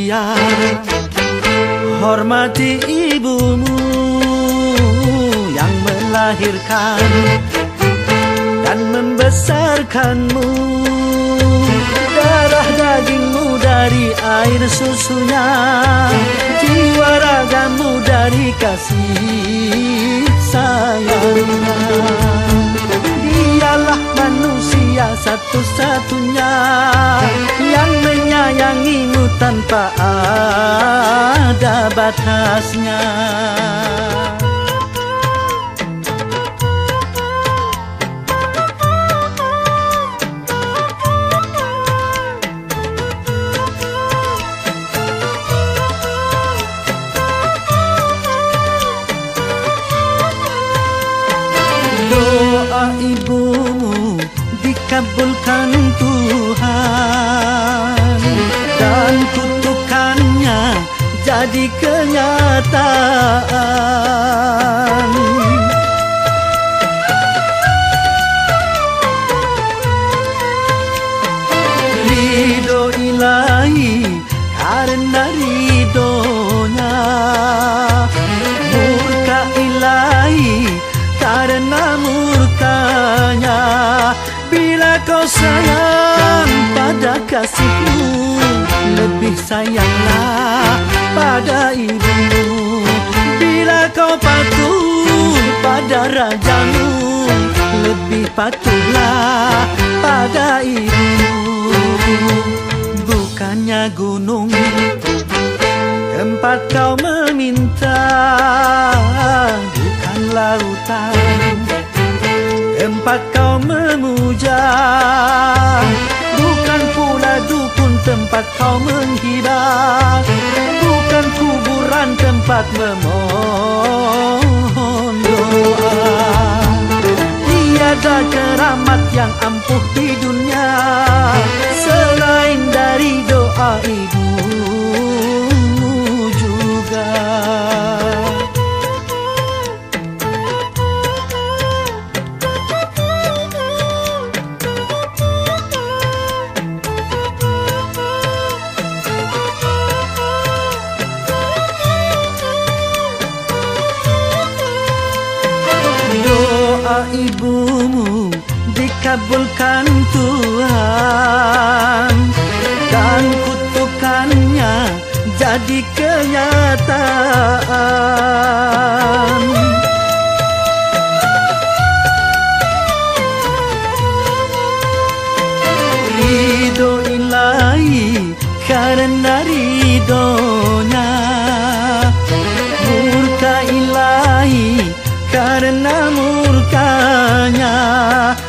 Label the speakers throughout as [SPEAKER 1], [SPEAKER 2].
[SPEAKER 1] manusia. Hormati ibumu yang melahirkan dan membesarkanmu. Darah dagingmu dari air susunya, jiwa ragamu dari kasih sayangnya. Dialah manusia satu-satunya yang menyayangimu tanpa ada batasnya. Doa ibumu dikabulkan Tuhan dan kutukannya jadi kenyataan. Ridho ilahi karena ridhonya, murka ilahi karena murkanya. Bila kau sayang pada kasihmu, lebih sayanglah pada ibumu. Bila kau patuh pada rajamu, lebih patuhlah pada ibumu. Bukannya gunung tempat kau meminta, bukan lautan tempat kau memuja, bukan pula dukun tempat kau menghibah, bukan kuburan tempat memohon doa. Tiada keramat yang ampuh di dunia selain dari doa ibumu juga. Ibumu dikabulkan Tuhan dan kutukannya jadi kenyataan. Ridho ilahi karena ridhonya, murka ilahi karena murkanya.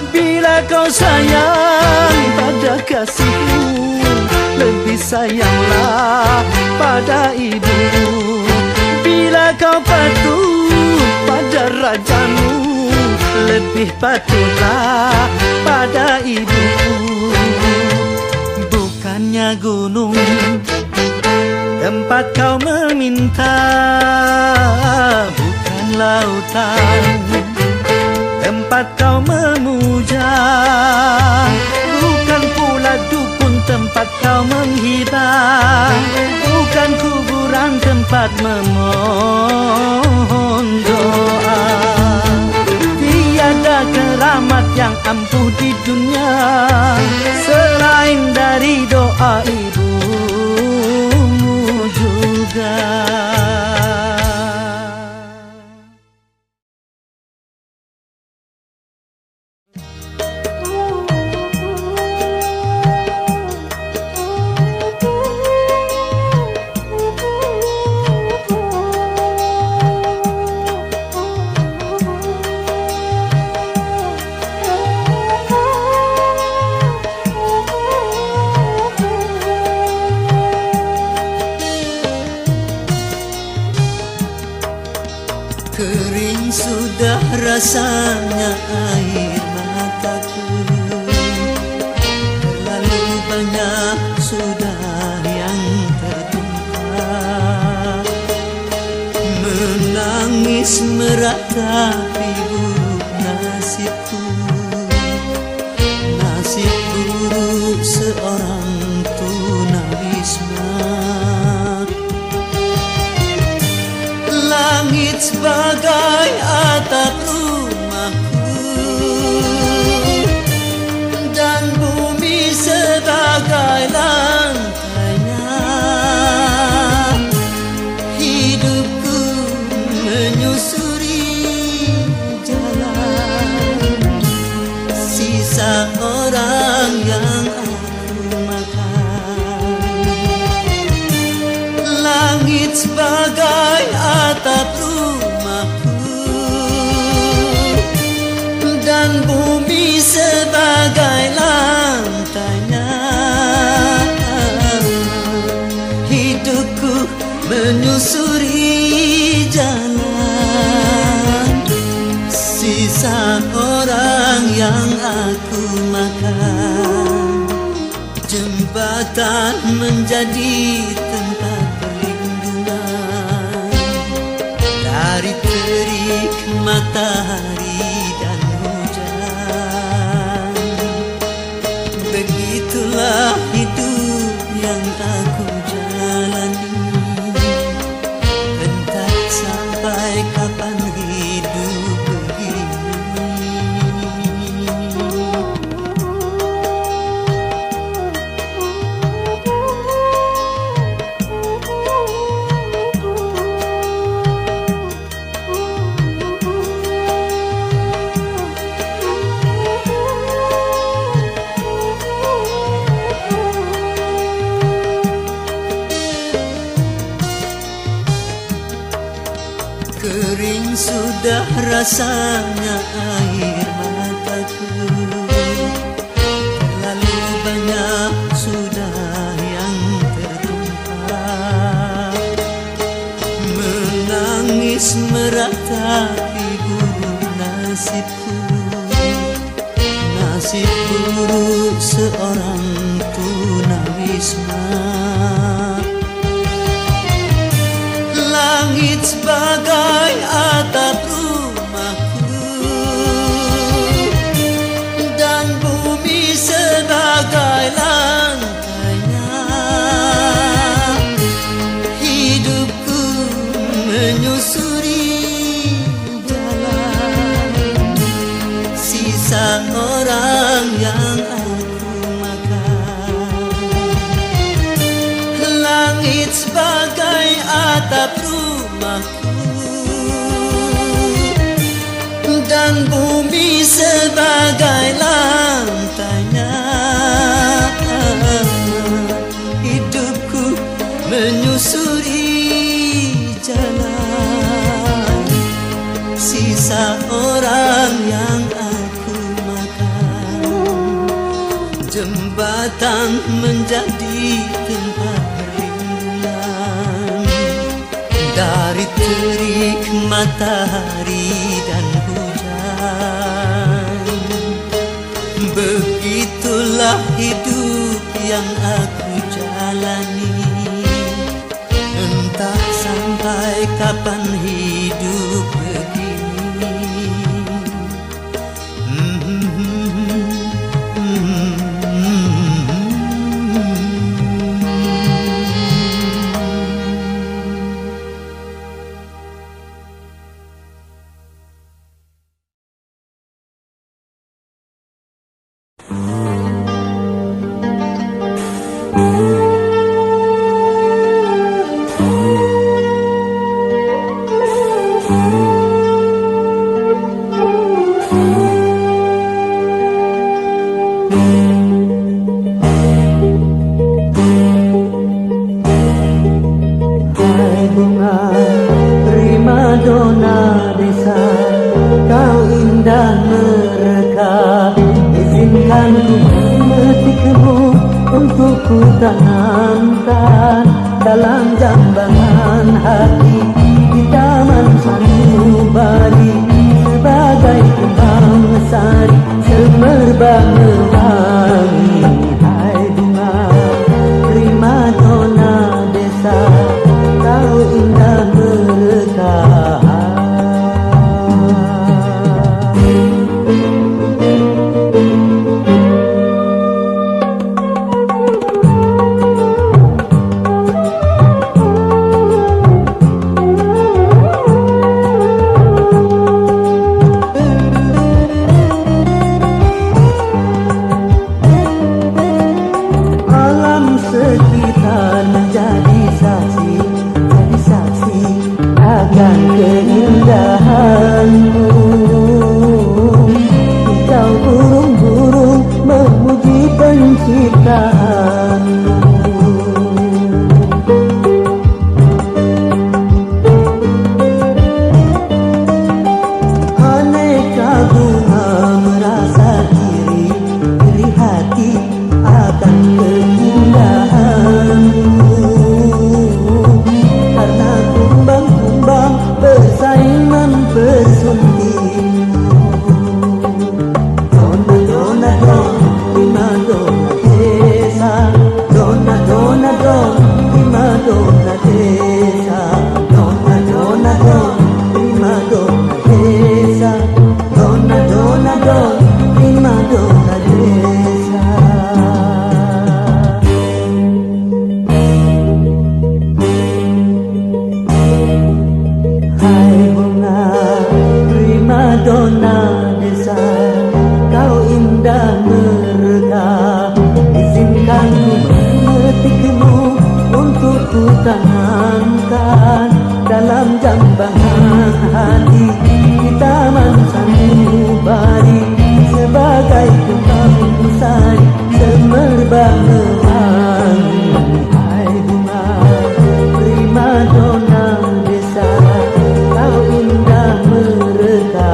[SPEAKER 1] Bila kau sayang pada kasihmu, lebih sayanglah pada ibumu. Bila kau patuh pada rajamu, lebih patuhlah pada ibumu. Bukannya gunung tempat kau meminta, bukan lautan tempat kau memuja, bukan pula dukun tempat kau menghibah, bukan kuburan tempat memohon doa. Tiada keramat yang ampuh di dunia selain dari doa ibumu juga.
[SPEAKER 2] Kering sudah rasanya air mataku, terlalu banyak sudah yang tertumpah. Menangis meratapi buruk nasibku, nasib buruk seorang tunawisma. yang aku makan. Jembatan menjadi tempat perlindungan dari terik matahari dan hujan. Begitulah hidup yang aku jalani, entah sampai kapan hidup begini. Kering sudah rasanya air mataku, terlalu banyak sudah yang tertumpah. Menangis meratapi buruk nasibku, nasib buruk seorang tunawisma. Langit sebagai atap rumahku dan bumi sebagai lantainya. Hidupku menyusuri jalan sisa orang yang aku makan. Langit sebagai atap rumahku dan bumi sebagai lantainya. Hidupku menyusuri jalan sisa orang yang aku makan. Jembatan menjadi tempat perlindungan dari terik matahari dan hujan. Begitulah hidup yang aku jalani, entah sampai kapan hidup begini.
[SPEAKER 1] Ku tanamkan dalam jambangan hati di taman sanubari sebagai kembang sari semerbak mewangi. Hai bunga primadona desa, kau indah merekah.
[SPEAKER 2] prima donna desa. Hai bunga prima donna desa, kau indah mereka. Izinkan memetikmu untuk ku tanamkan dalam jambangan hati di taman sanubari, sebagai kembang sari semerbak mewangi. Hai bunga prima donna desa, kau indah mereka.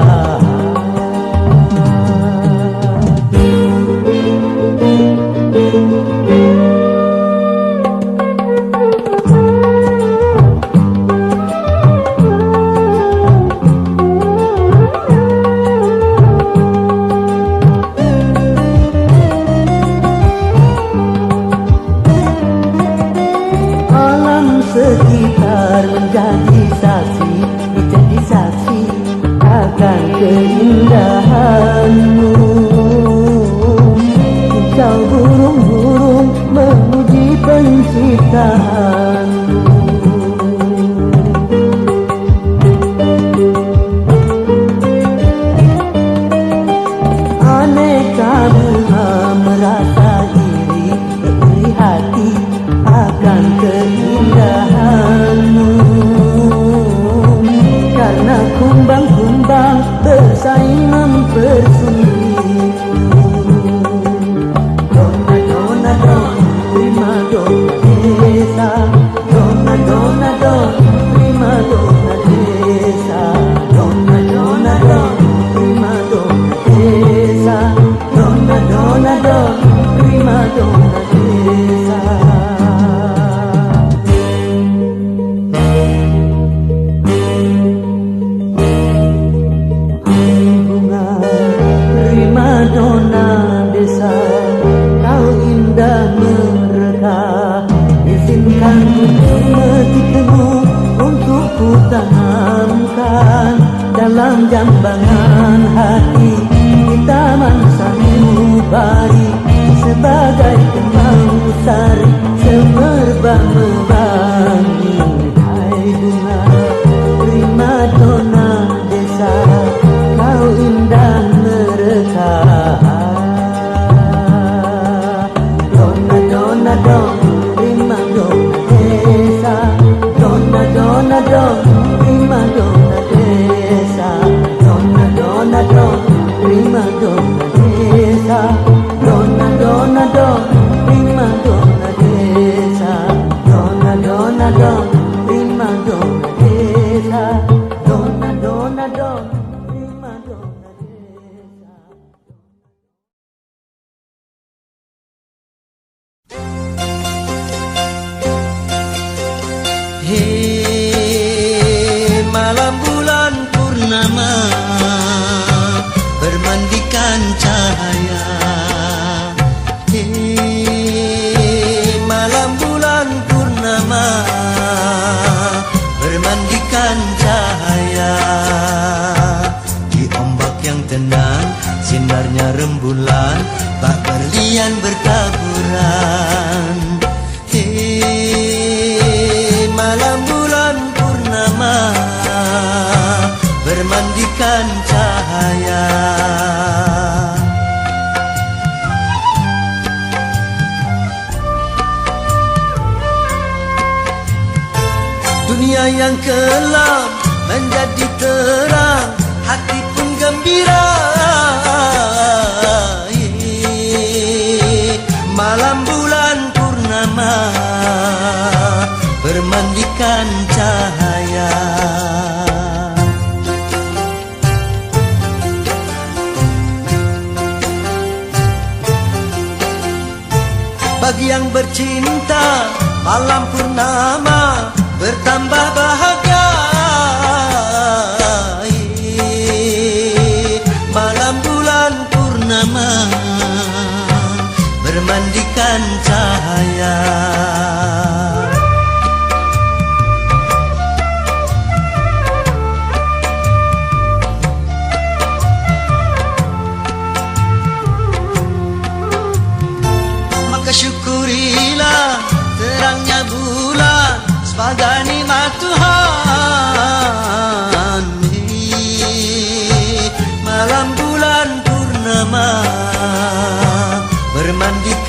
[SPEAKER 2] Sekitar menjadi saksi akan keindahanmu. Kicau burung-burung memuji penciptaanmu. Aneka bunga merasa iri hati akan keindahanmu, karena kumbang-kumbang bersaing mempersungguhmu. Donna donna donna prima donna desa, donna donna donna prima donna desa, donna donna donna prima donna desa, donna donna donna prima donna desa. Donna desa, kau indah mereka. Izinkan memetikmu untuk ku tanamkan dalam jambangan hati di taman sanubari, sebagai kembang sari semerbak mewangi. Hai bunga prima donna desa, kau indah mereka. Donna donna donna prima donna desa, donna donna donna prima donna desa, donna donna donna prima donna desa, donna donna donna prima donna desa, donna donna donna prima donna desa, donna donna donna prima donna desa. Hei malam bulan purnama bermandikan cahaya. Hei malam bulan purnama bermandikan cahaya. Di ombak yang tenang sinarnya rembulan, bak berlian bertaburan. Malam bulan purnama bermandikan cahaya. Dunia yang kelam menjadi terang, hati pun gembira. Malam bulan purnama bermandikan cahaya. Bagi yang bercinta, malam purnama bertambah bahagia. Malam bulan purnama bermandikan cahaya.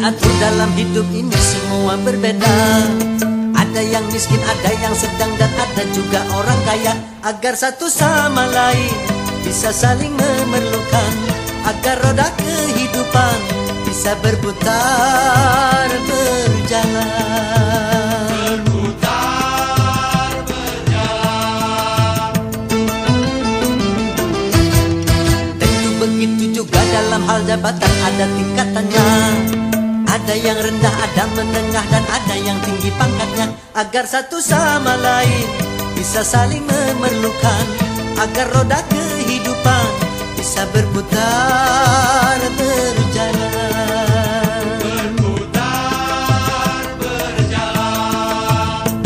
[SPEAKER 2] diatur dalam hidup ini semua berbeda. Ada yang miskin, ada yang sedang, dan ada juga orang kaya. Agar satu sama lain bisa saling memerlukan, agar roda kehidupan bisa berputar, berjalan. Tentu begitu juga dalam hal jabatan ada tingkatannya. Ada yang rendah, ada menengah, dan ada yang tinggi pangkatnya. Agar satu sama lain bisa saling memerlukan, agar roda kehidupan bisa berputar, berjalan. Berputar, berjalan.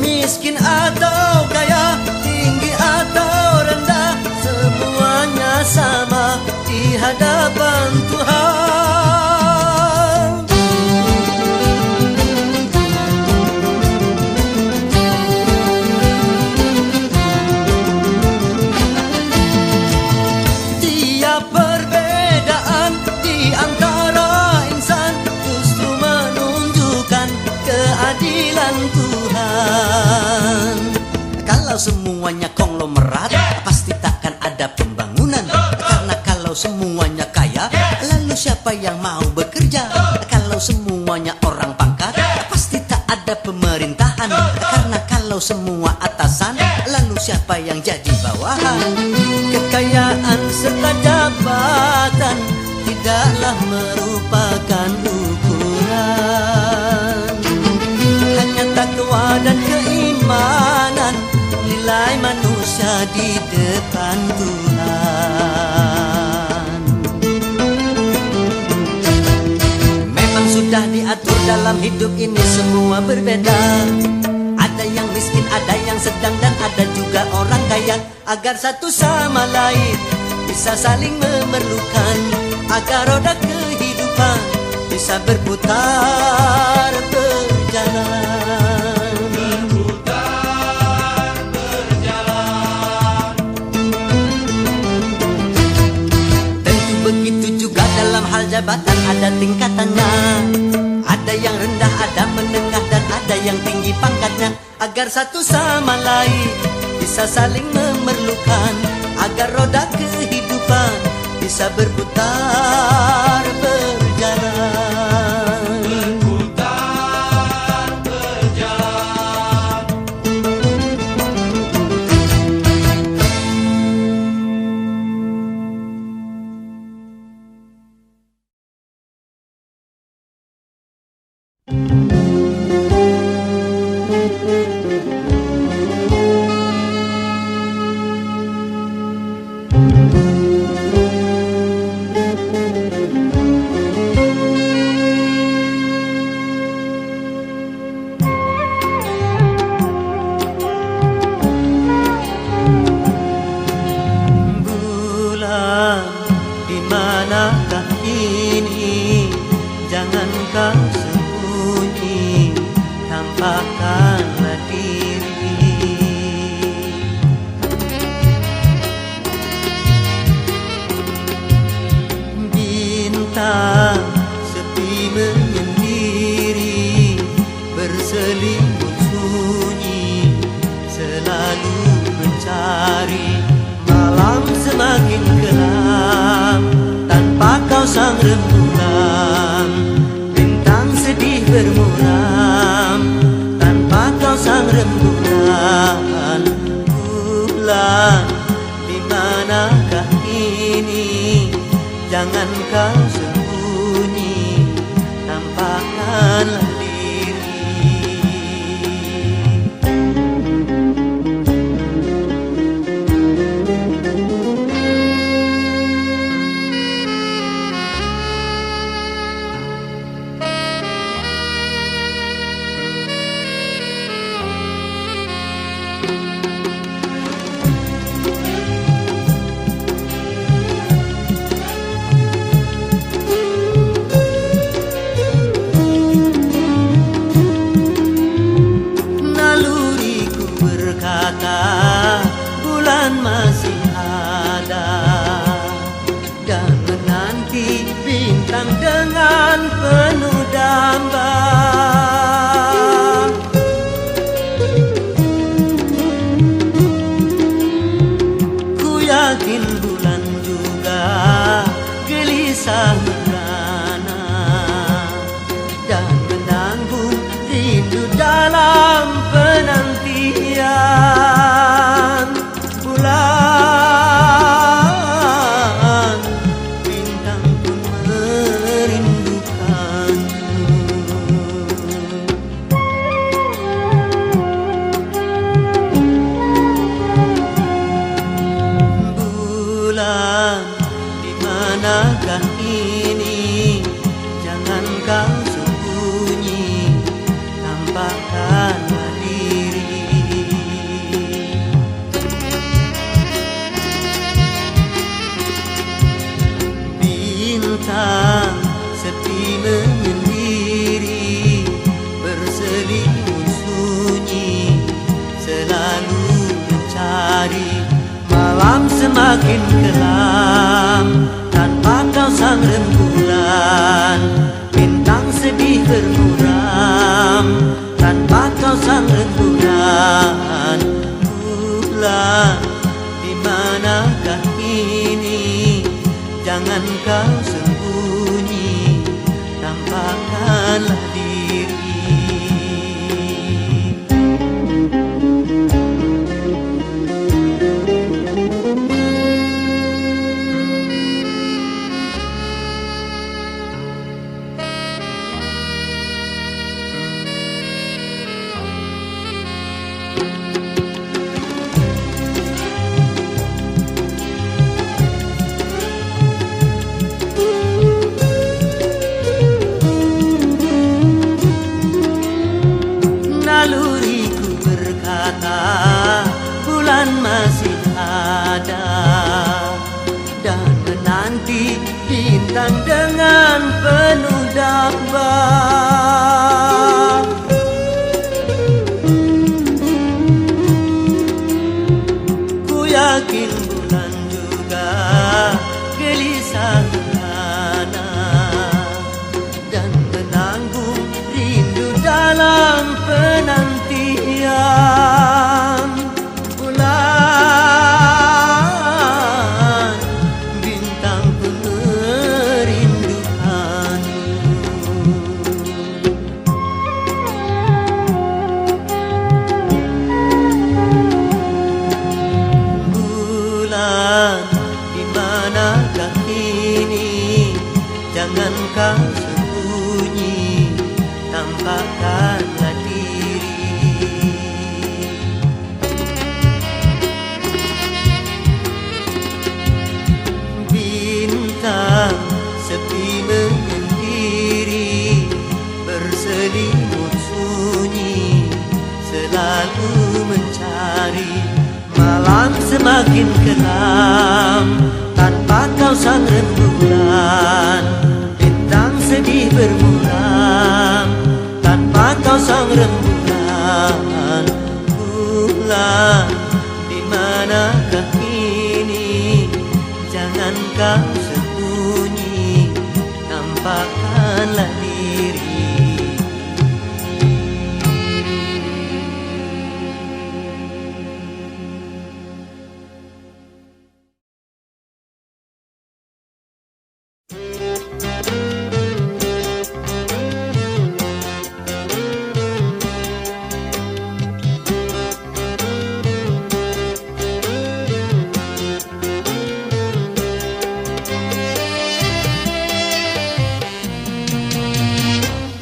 [SPEAKER 2] Miskin atau kaya, tinggi atau rendah, semuanya sama di hadapan Tuhan. Tiap perbedaan di antara insan justru menunjukkan keadilan Tuhan. Kalau semuanya konglomerat, pasti takkan ada pembangunan. Karena kalau semuanya kaya, lalu siapa yang mau bekerja? Kalau semuanya orang pangkat, pasti tak ada pemerintahan. Karena kalau semua atasan, lalu siapa yang jadi bawahan? Kekayaan serta jabatan tidaklah merupakan ukuran. Hanya takwa dan keimanan nilai manusia di depan Tuhan. Memang sudah diatur dalam hidup ini semua berbeda. Ada yang miskin, ada yang sedang, dan ada juga orang kaya. Agar satu sama lain bisa saling memerlukan, agar roda kehidupan bisa berputar, berjalan. Berputar, berjalan. Tentu begitu juga dalam hal jabatan ada tingkatannya. Ada yang rendah, ada menengah, dan ada yang tinggi pangkatnya. Agar satu sama lain bisa saling memerlukan, agar roda kehidupan bisa berputar, berjalan. Berputar, berjalan. Bulan, di manakah ini? Jangan kau sembunyi, tampakkanlah diri. Bintang sepi menyendiri, berselimut sunyi, selalu mencari. Malam semakin kelam, tanpa kau sang rembulan. Bintang sedih bermuram, tanpa kau sang rembulan. Bulan, di manakah ini? Jangan kau sembunyi, tampakkanlah diri. yakin bulan juga gelisah merana dan menanggung rindu dalam penantian. Bulan, bintang pun merindukanmu. Bulan, di manakah ini? Jangan kau sembunyi, tampakkanlah diri. Bintang sepi menyendiri, berselimut sunyi, selalu mencari. Malam semakin kelam, tanpa kau sang rembulan. Bintang sedih bermuram, tanpa kau sang rembulan. Bulan, di manakah ini? Jangan kau sembunyi, tampakkanlah diri. Naluriku berkata bulan masih ada, dan menanti bintang dengan penuh damba. Ku yakin bulan juga gelisah merana dan menanggung rindu dalam penantian. Bulan, bintang pun merindukanmu. Bulan, di manakah ini? Jangan kau sembunyi, tampakkanlah diri. Bintang sepi menyendiri, berselimut sunyi, selalu mencari. Malam semakin kelam, tanpa kau sang rembulan. Bintang sedih bermuram, tanpa kau sang rembulan. Bulan, di manakah ini? Jangan kau sembunyi, tampakkanlah diri.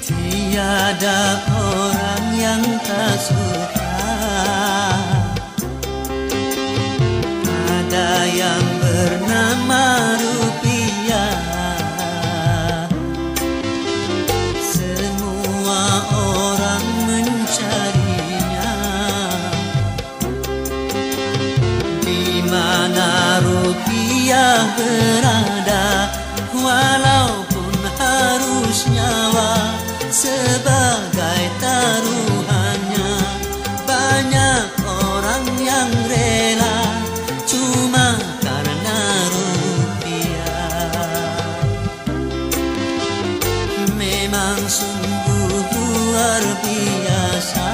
[SPEAKER 2] Tiada orang yang tak suka, ada yang bernama rupiah. Semua orang mencarinya, di mana rupiah berada, walaupun harus nyawa sebagai taruhannya. Banyak orang yang rela cuma karena rupiah. Memang sungguh luar biasa,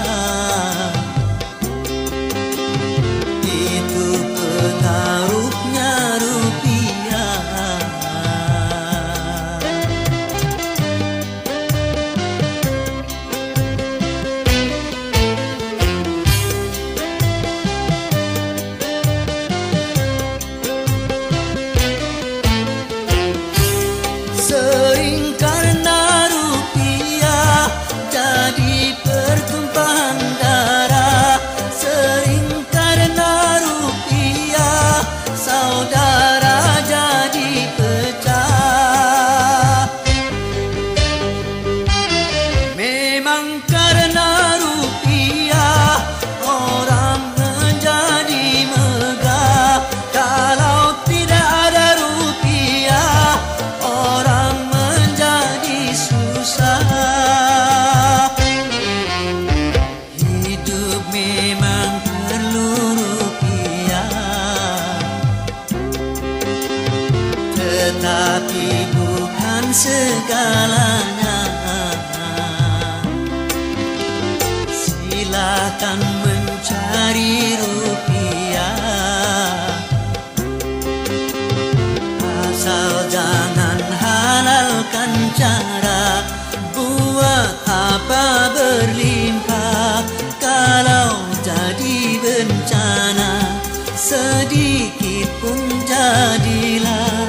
[SPEAKER 2] itu pengaruhnya tetapi bukan segalanya. Silakan mencari rupiah, asal jangan halalkan cara buat apa berlimpah. Kalau jadi bencana sedikit pun jadilah,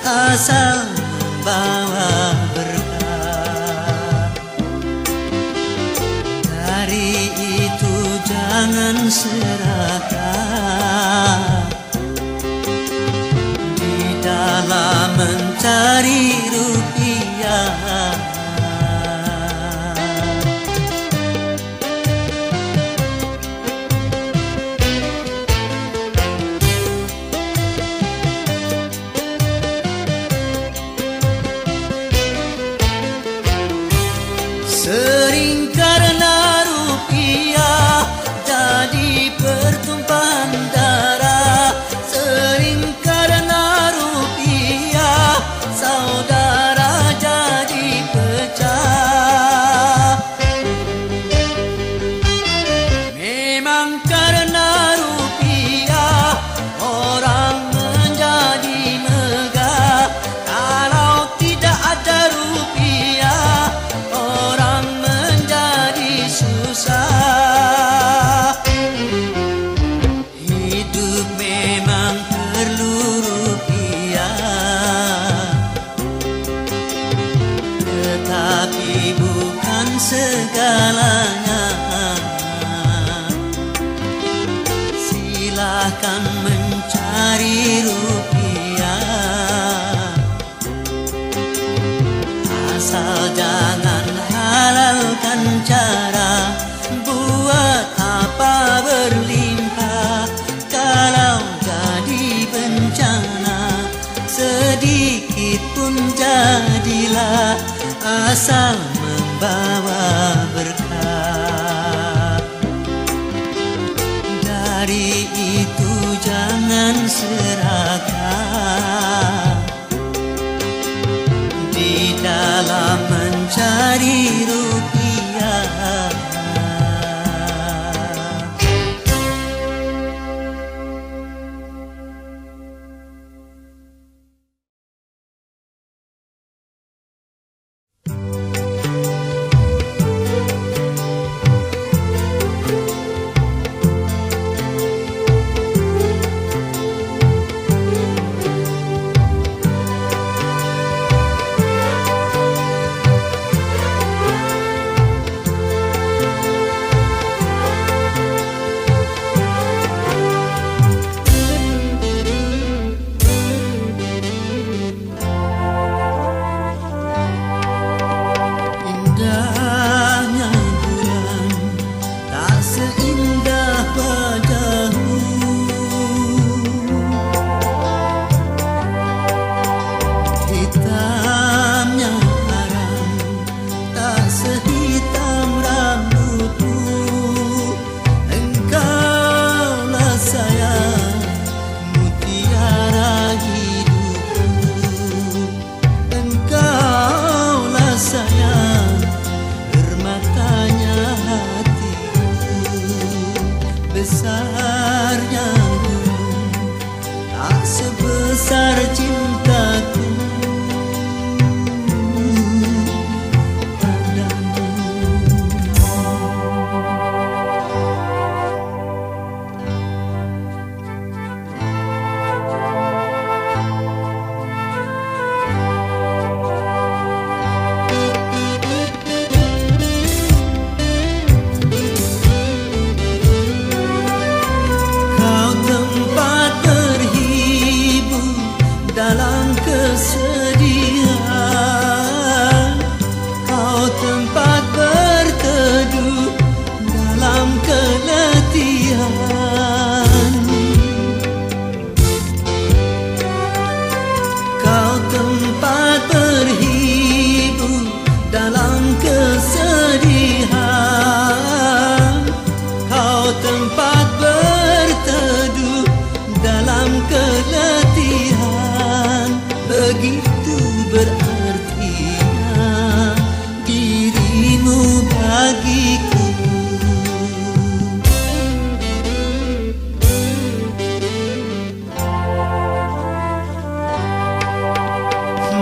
[SPEAKER 2] asal membawa berkah. Dari itu jangan serakah di dalam mencari rupiah. Sering karena rupiah jadi pertumpahan darah. Sering karena rupiah saudara jadi pecah. Memang karena rupiah orang menjadi megah. Kalau tidak ada rupiah orang menjadi susah. Hidup memang perlu rupiah, tetapi bukan segalanya. Silakan mencari rupiah, asal jangan halalkan cara buat apa berlimpah. Kalau jadi bencana sedikit pun jadilah, asal membawa berkah. Dari itu jangan serakah di dalam mencari rupiah. Indahnya bulan tak seindah wajahmu. Hitamnya haram tak sehitam rambutmu. Engkaulah sayang mutiara hidupku. Engkaulah sayang permatanya hatiku. Besarnya gunung tak sebesar cintaku padamu. Kau tempat berhibur dalam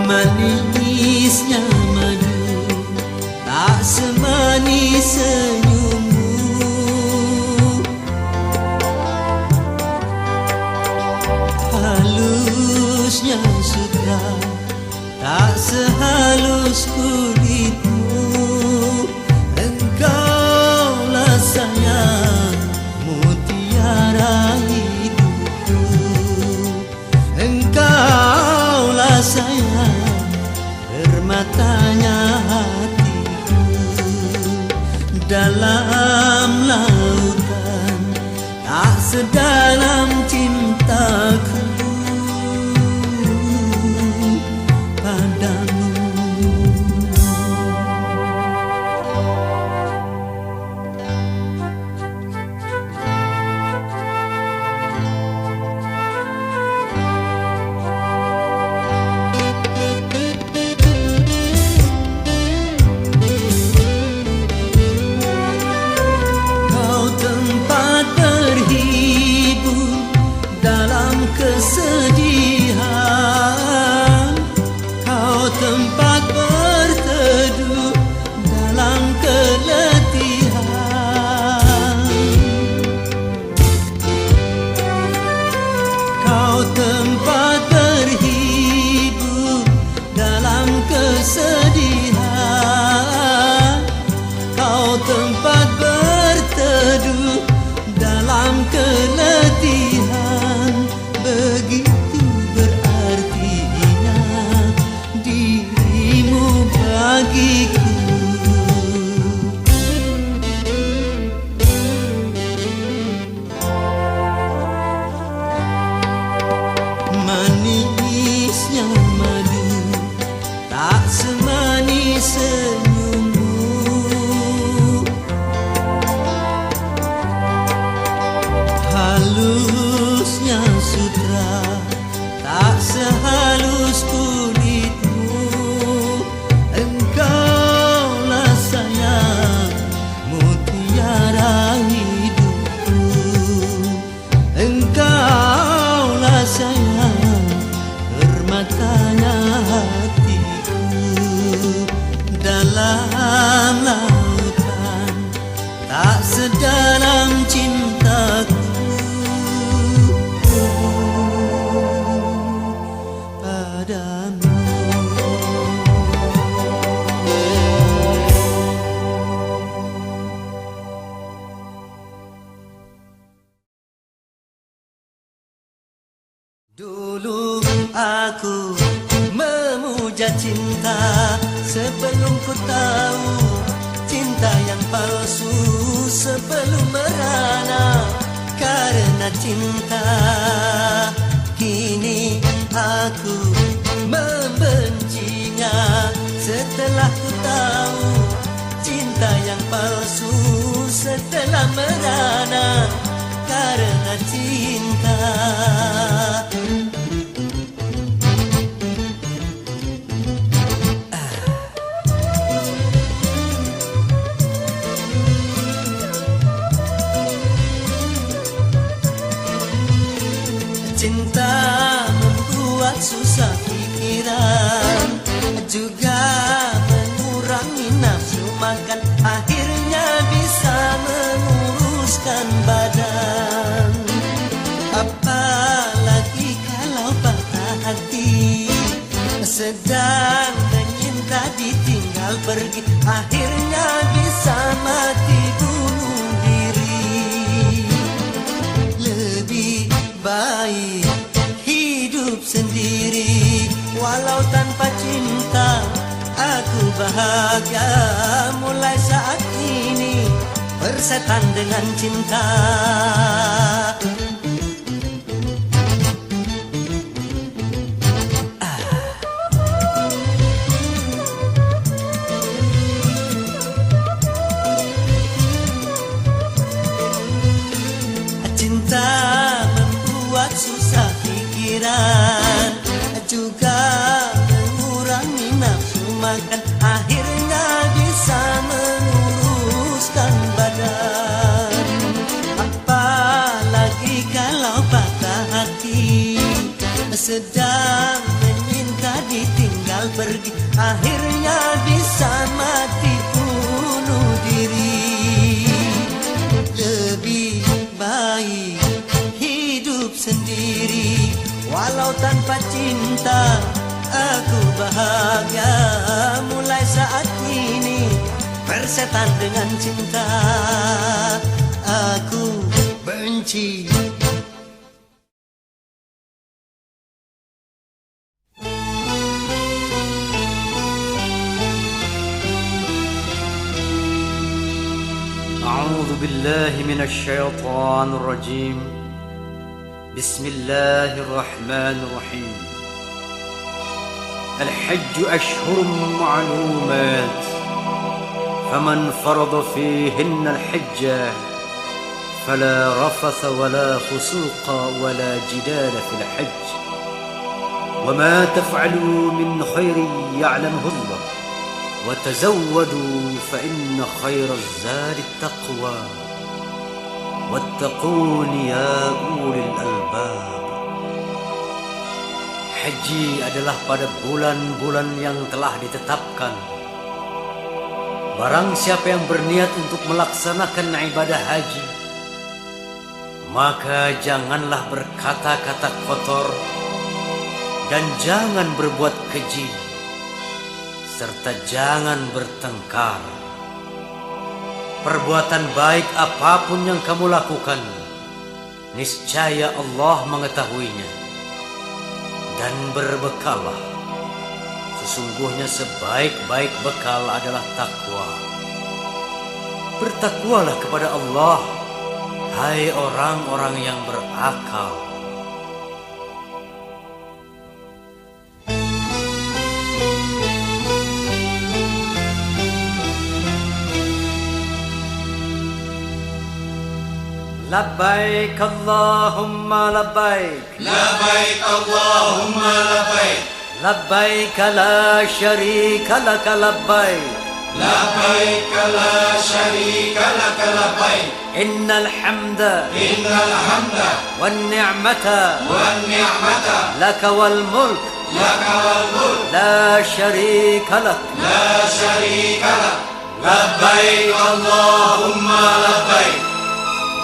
[SPEAKER 2] Manisnya madu tak semanis senyummu. Halusnya sutra tak sehalus kulitmu. Engkaulah sayang mutiara hidupku. Engkaulah sayang permatanya hatiku. Dalam lautan tak sedalam cintaku padamu. Kesedihan, kau tempat berteduh dalam keletihan. Kau tempat berhibur dalam kesedihan. Kau tempat berteduh dalam keletihan. Begitu berartinya dirimu bagiku. Manisnya madu tak semanis senyummu. Halusnya sutra tak sehalus kulitmu. Engkaulah sayang mutiara hidupku. Engkaulah sayang permatanya hatiku. Dalam lautan tak sedalam cintaku padamu. Dulu aku memuja cinta sebelum ku tahu cinta yang palsu, sebelum merana karena cinta. Kini aku membencinya setelah ku tahu cinta yang palsu, setelah merana karena cinta. Cinta membuat susah pikiran, juga mengurangi nafsu makan, akhirnya bisa menguruskan badan. Apalagi kalau patah hati, sedang menyinta ditinggal pergi, akhirnya bisa mati bunuh diri. Lebih baik hidup sendiri, walau tanpa cinta aku bahagia. Mulai saat ini bersetan dengan cinta. Cinta membuat susah pikiran, juga mengurangi nafsu makan, akhirnya bisa menguruskan badan. Apalagi kalau patah hati, sedang menyinta ditinggal tinggal pergi, akhirnya bisa mati bunuh diri. Lebih baik hidup sendiri, walau tanpa cinta aku bahagia. Mulai saat ini persetan dengan cinta aku benci.
[SPEAKER 1] أعوذ بالله من الشيطان الرجيم. بسم الله الرحمن الرحيم. الحج أشهر معلومات، فمن فرض فيهن الحج فلا رفث ولا فسوق ولا جدال في الحج، وما تفعلوا من خير يعلمه الله، وتزودوا فإن خير الزاد التقوى، واتقون يا أولي الألباب. Haji adalah pada bulan-bulan yang telah ditetapkan. Barang siapa yang berniat untuk melaksanakan ibadah haji, maka janganlah berkata-kata kotor dan jangan berbuat keji, serta jangan bertengkar. Perbuatan baik apapun yang kamu lakukan, niscaya Allah mengetahuinya. Dan berbekallah, sesungguhnya sebaik-baik bekal adalah takwa. Bertakwalah kepada Allah, hai orang-orang yang berakal. لبيك اللهم لبيك
[SPEAKER 3] لبيك اللهم لبيك
[SPEAKER 1] لبيك لا شريك لك لبيك
[SPEAKER 3] لبيك لا شريك لك لبيك
[SPEAKER 1] إن الحمد والنعمة لك والملك لا شريك لك
[SPEAKER 3] لبيك اللهم لبيك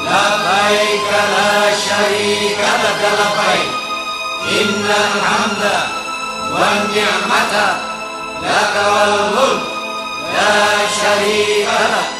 [SPEAKER 3] لبيك لا شريك لك لبيك إن الحمد والنعمة لك والملك لا شريك لك